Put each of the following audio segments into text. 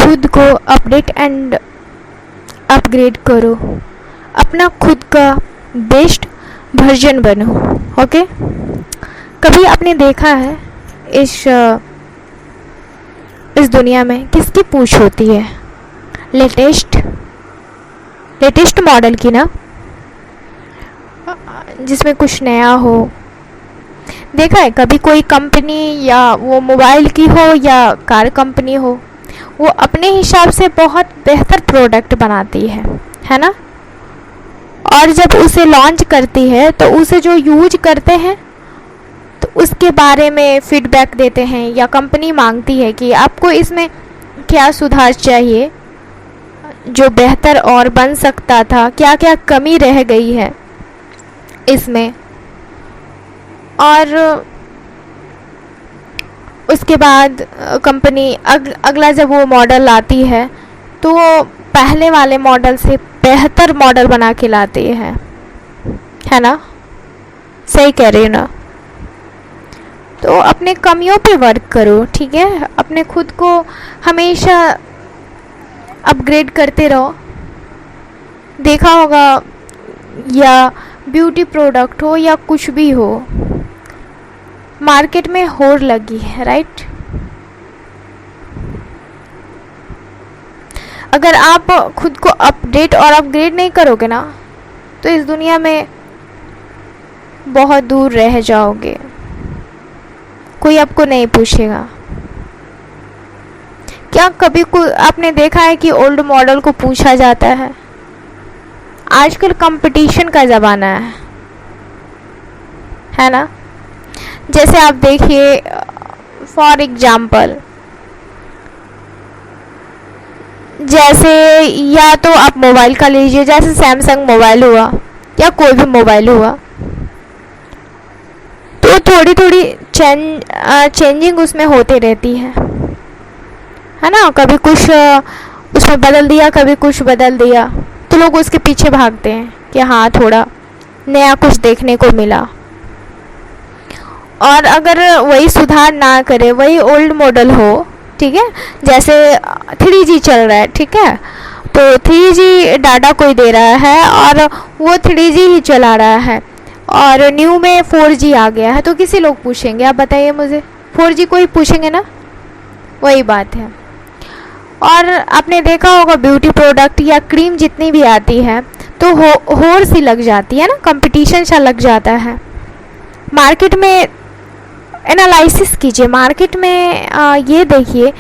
खुद को update and upgrade करो, अपना खुद का बेस्ट वर्जन बनो। ओके, कभी आपने देखा है इस दुनिया में किसकी पूछ होती है? लेटेस्ट मॉडल की ना, जिसमें कुछ नया हो। देखा है कभी कोई कंपनी, या वो मोबाइल की हो या कार कंपनी हो, वो अपने हिसाब से बहुत बेहतर प्रोडक्ट बनाती है ना। और जब उसे लॉन्च करती है तो उसे जो यूज करते हैं तो उसके बारे में फीडबैक देते हैं, या कंपनी मांगती है कि आपको इसमें क्या सुधार चाहिए, जो बेहतर और बन सकता था, क्या क्या कमी रह गई है इसमें। और उसके बाद कंपनी अगला जब वो मॉडल लाती है तो वो पहले वाले मॉडल से बेहतर मॉडल बना के लाती है ना। सही कह रही हूँ ना। तो अपने कमियों पे वर्क करो, ठीक है। अपने खुद को हमेशा अपग्रेड करते रहो। देखा होगा, या ब्यूटी प्रोडक्ट हो या कुछ भी हो, मार्केट में होड़ लगी है, राइट। अगर आप खुद को अपडेट और अपग्रेड नहीं करोगे ना तो इस दुनिया में बहुत दूर रह जाओगे, कोई आपको नहीं पूछेगा। क्या कभी आपने देखा है कि ओल्ड मॉडल को पूछा जाता है? आजकल कंपटीशन का ज़माना है ना। जैसे आप देखिए, फॉर एग्जाम्पल, जैसे या तो आप मोबाइल का लीजिए, जैसे सैमसंग मोबाइल हुआ या कोई भी मोबाइल हुआ, तो थोड़ी थोड़ी चेंजिंग उसमें होती रहती है ना। कभी कुछ उसमें बदल दिया, कभी कुछ बदल दिया, तो लोग उसके पीछे भागते हैं कि हाँ थोड़ा नया कुछ देखने को मिला। और अगर वही सुधार ना करे, वही ओल्ड मॉडल हो, ठीक है, जैसे 3G चल रहा है, ठीक है, तो 3G डाटा कोई दे रहा है और वो 3G ही चला रहा है, और न्यू में 4G आ गया है, तो किसी लोग पूछेंगे? आप बताइए मुझे, 4G को ही पूछेंगे ना। वही बात है। और आपने देखा होगा ब्यूटी प्रोडक्ट या क्रीम जितनी भी आती है तो होड़ सी लग जाती है ना, कंपटीशन सा लग जाता है। मार्केट में एनालिसिस कीजिए, मार्केट में ये देखिए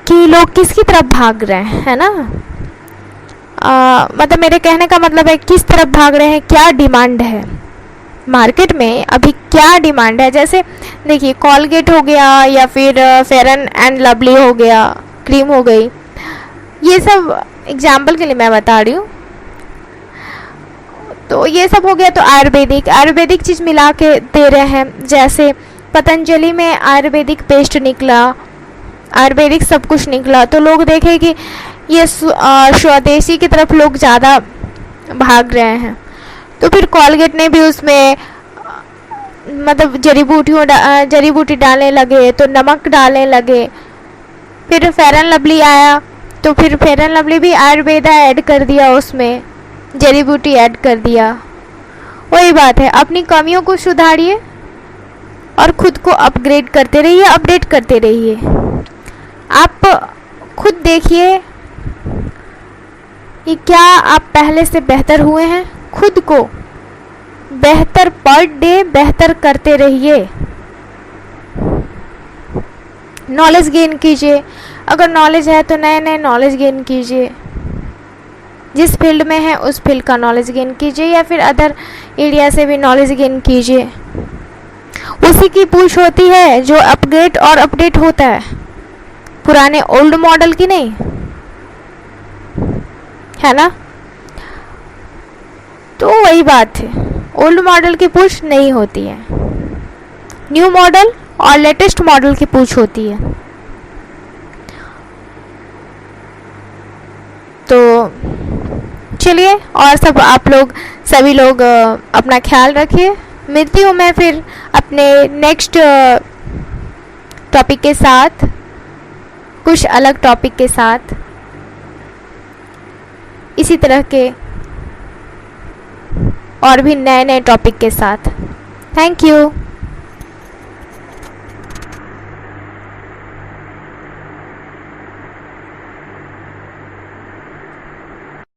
कि लोग किसकी तरफ भाग रहे हैं, है ना। मतलब मेरे कहने का मतलब है किस तरफ भाग रहे हैं, क्या डिमांड है मार्केट में, अभी क्या डिमांड है। जैसे देखिए कॉलगेट हो गया, या फिर फेयर एंड लवली हो गया, क्रीम हो गई, ये सब एग्जाम्पल के लिए मैं बता रही हूँ। तो ये सब हो गया। तो आयुर्वेदिक चीज़ मिला के दे रहे हैं। जैसे पतंजलि में आयुर्वेदिक पेस्ट निकला, आयुर्वेदिक सब कुछ निकला, तो लोग देखे कि ये स्वदेशी की तरफ लोग ज़्यादा भाग रहे हैं। तो फिर कॉलगेट ने भी उसमें मतलब जड़ी बूटी डालने लगे, तो नमक डालने लगे। फिर फेयर एंड लवली आया, तो फिर फेयर एंड लवली भी आयुर्वेदा ऐड कर दिया, उसमें जड़ी बूटी ऐड कर दिया। वही बात है, अपनी कमियों को सुधारिए और खुद को अपग्रेड करते रहिए, अपडेट करते रहिए। आप खुद देखिए कि क्या आप पहले से बेहतर हुए हैं। खुद को बेहतर पर डे बेहतर करते रहिए, नॉलेज गेन कीजिए। अगर नॉलेज है तो नए नए नॉलेज गेन कीजिए। जिस फील्ड में है उस फील्ड का नॉलेज गेन कीजिए, या फिर अदर एरिया से भी नॉलेज गेन कीजिए। उसी की पूछ होती है जो अपग्रेड और अपडेट होता है, पुराने ओल्ड मॉडल की नहीं, है ना। तो वही बात है, ओल्ड मॉडल की पूछ नहीं होती है, न्यू मॉडल और लेटेस्ट मॉडल की पूछ होती है। तो चलिए, और सब आप लोग सभी लोग अपना ख्याल रखिए। मिलती हूँ मैं फिर अपने नेक्स्ट टॉपिक के साथ। कुछ अलग टॉपिक के साथ, इसी तरह के और भी नए नए टॉपिक के साथ। Thank you.